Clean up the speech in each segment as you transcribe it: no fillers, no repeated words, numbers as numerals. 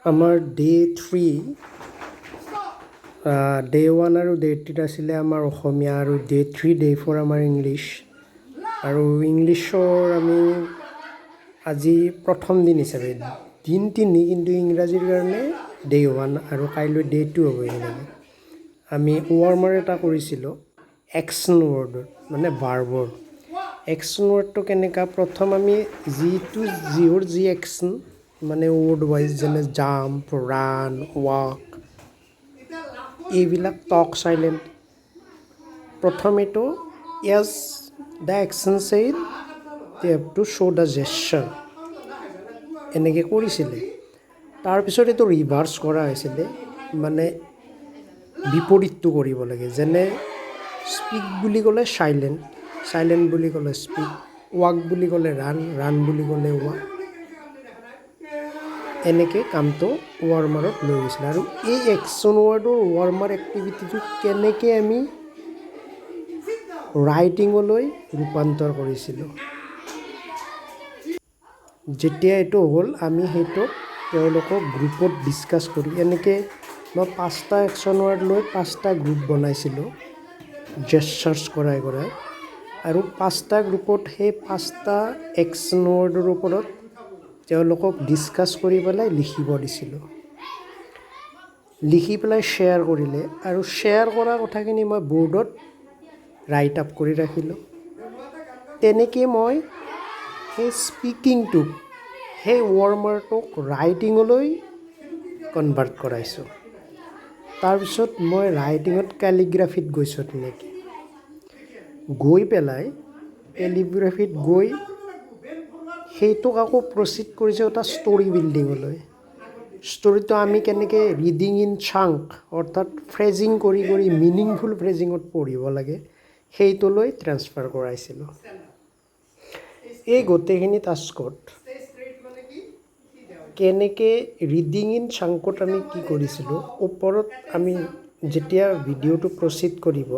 আমাৰ day 3 day 1 আৰু day 3 আছিলে আমাৰ অসমীয়া আৰু ডে 3 ডে 4 আমাৰ ইংলিছ আৰু ইংলিছৰ আমি আজি প্ৰথম দিন হিচাপে দিন 3 কিন্তু ইংৰাজীৰ কাৰণে ডে 1 আৰু কাইলৈ ডে 2 হ'ব এনেকৈ আমি ৱাৰ্মাৰ এটা কৰিছিলোঁ একশ্যন ৱৰ্ডৰ মানে ভাৰ্বৰ একশ্যন ৱৰ্ডটো কেনেকুৱা প্ৰথম আমি যিহৰ যি একশ্যন মানে ৱৰ্ড ৱাইজ যেনে জাম্প ৰান ৱাক এইবিলাক টক চাইলেণ্ট প্ৰথমেতো as the action said they have to show' the gesture এনেকৈ কৰিছিলে তাৰপিছত এইটো ৰিভাৰ্চ কৰা হৈছিলে মানে বিপৰীতটো কৰিব লাগে যেনে স্পীক বুলি ক'লে চাইলেণ্ট চাইলেণ্ট বুলি ক'লে স্পীক ৱাক বুলি ক'লে ৰান বুলি ক'লে ৱাক এনেকৈ কামটো ৱাৰ্মাৰত লৈ গৈছিলে আৰু এই একশ্যন ৱৰ্ডৰ ৱাৰ্মাৰ এক্টিভিটিটো কেনেকৈ আমি ৰাইটিঙলৈ ৰূপান্তৰ কৰিছিলোঁ যেতিয়া এইটো হ'ল আমি সেইটো তেওঁলোকক গ্ৰুপত ডিছকাছ কৰি এনেকৈ মই 5টা একশ্যন ৱৰ্ড লৈ 5টা গ্ৰুপ বনাইছিলোঁ জেষ্চাৰ্ছ কৰাই আৰু 5টা গ্ৰুপত সেই 5টা একশ্যন ৱৰ্ডৰ ওপৰত তেওঁলোকক ডিছকাছ কৰি পেলাই লিখিব দিছিলোঁ লিখি পেলাই শ্বেয়াৰ কৰিলে আৰু শ্বেয়াৰ কৰা কথাখিনি মই বৰ্ডত ৰাইট আপ কৰি ৰাখিলোঁ তেনেকৈ মই সেই স্পিকিংটোক সেই ৱাৰ্মাৰটোক ৰাইটিঙলৈ কনভাৰ্ট কৰাইছোঁ তাৰপিছত মই ৰাইটিঙত কেলিগ্ৰাফিত গৈছোঁ তেনেকৈ গৈ পেলাই কেলিগ্ৰাফিত গৈ সেইটোক আকৌ প্ৰচিড কৰিছোঁ এটা ষ্টৰি বিল্ডিঙলৈ ষ্টৰিটো আমি কেনেকৈ ৰিডিং ইন চাংক অৰ্থাৎ ফ্ৰেজিং কৰি মিনিংফুল ফ্ৰেজিঙত পঢ়িব লাগে সেইটোলৈ ট্ৰেন্সফাৰ কৰাইছিলোঁ এই গোটেইখিনি টাস্কত কেনেকৈ ৰিডিং ইন চাংকত আমি কি কৰিছিলোঁ ওপৰত আমি যেতিয়া ভিডিঅ'টো প্ৰচিড কৰিব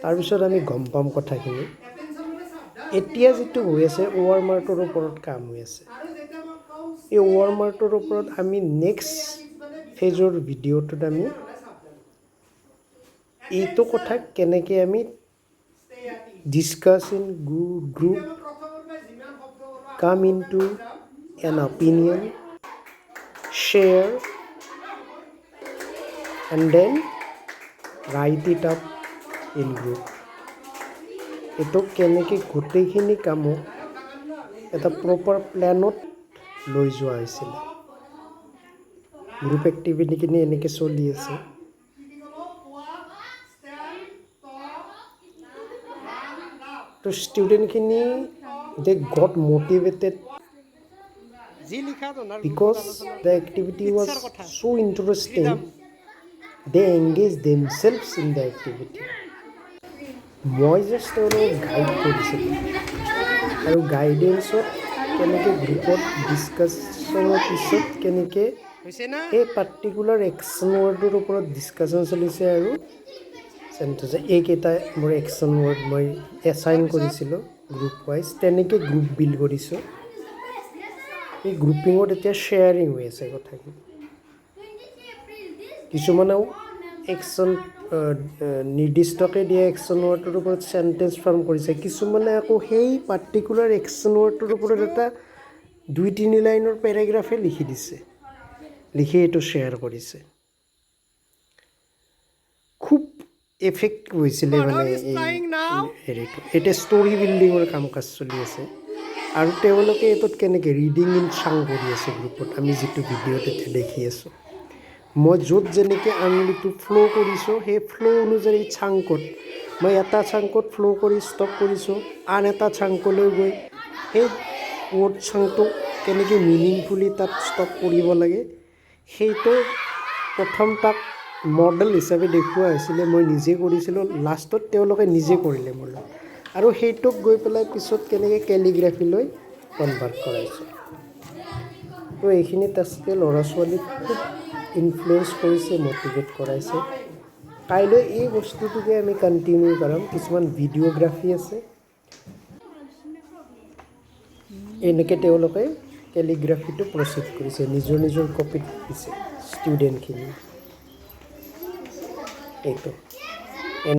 তাৰপিছত আমি গম পাম কথাখিনি এতিয়া যিটো হৈ আছে ৱাৰ্মাৰটোৰ ওপৰত কাম হৈ আছে এই ৱাৰ্মাৰটোৰ ওপৰত আমি নেক্সট ফেজৰ ভিডিঅ'টোত আমি এইটো কথা কেনেকৈ আমি discuss in group come into an opinion share and then write it up in group এইটো কেনেকৈ গোটেইখিনি কামক এটা প্ৰপাৰ প্লেনত লৈ যোৱা হৈছিলে গ্ৰুপ এক্টিভিটিখিনি এনেকৈ চলি আছে তো ষ্টুডেণ্টখিনি they got motivated because the activity was so' interesting they engage themselves in the activity মই জাষ্ট তেওঁলোকক গাইড কৰিছিলোঁ আৰু গাইডেন্সত কেনেকৈ গ্ৰুপত ডিছকাছনৰ পিছত কেনেকৈ সেই পাৰ্টিকুলাৰ একশ্যন ৱৰ্ডৰ ওপৰত ডিছকাশ্যন চলিছে আৰু চেণ্টেঞ্চ এইকেইটা মোৰ একশ্যন ৱৰ্ড মই এছাইন কৰিছিলোঁ গ্ৰুপ ৱাইজ তেনেকৈ গ্ৰুপ বিল্ড কৰিছোঁ এই গ্ৰুপিঙত এতিয়া শ্বেয়াৰিং হৈ আছে কথাখিনি কিছুমানেও একশ্যন নিৰ্দিষ্টকৈ দিয়া একশ্যন ৱৰ্ডটোৰ ওপৰত চেণ্টেঞ্চ ফৰ্ম কৰিছে কিছুমানে আকৌ সেই পাৰ্টিকুলাৰ একশ্যন ৱৰ্ডটোৰ ওপৰত এটা 2-3 লাইনৰ পেৰাগ্ৰাফে লিখি দিছে লিখি এইটো শ্বেয়াৰ কৰিছে খুব এফেক্ট হৈছিলে মানে এই হেৰিটো এতিয়া ষ্টৰি বিল্ডিঙৰ কাম কাজ চলি আছে আৰু তেওঁলোকে এইটোত কেনেকৈ ৰিডিং ইন চাং কৰি আছে গ্ৰুপত আমি যিটো ভিডিঅ'ত এতিয়া দেখি আছোঁ মই য'ত যেনেকৈ আঙুলিটো ফ্ল' কৰিছোঁ সেই ফ্ল' অনুযায়ী চাংকত মই এটা চাংকত ফ্ল' কৰি ষ্টপ কৰিছোঁ আন এটা চাংকলৈ গৈ সেই ৱৰ্ড চাংটো কেনেকৈ মিনিংফুলি তাত ষ্টপ কৰিব লাগে সেইটো প্ৰথম তাক মডেল হিচাপে দেখুওৱা হৈছিলে মই নিজে কৰিছিলোঁ লাষ্টত তেওঁলোকে নিজে কৰিলে মোৰ লগত আৰু সেইটোক গৈ পেলাই পিছত কেনেকৈ কেলিগ্ৰাফিলৈ কনভাৰ্ট কৰাইছোঁ তো এইখিনি টাস্কে ল'ৰা ছোৱালীক খুব ইনফ্লুৱেঞ্চ কৰিছে মটিভেট কৰাইছে কাইলৈ এই বস্তুটোকে আমি কণ্টিনিউ কৰাম কিছুমান ভিডিঅ'গ্ৰাফি আছে এনেকৈ তেওঁলোকে কেলিগ্ৰাফিটো প্ৰচিড কৰিছে, নিজৰ নিজৰ কপিত দিছে ষ্টুডেণ্টখিনি। এইটো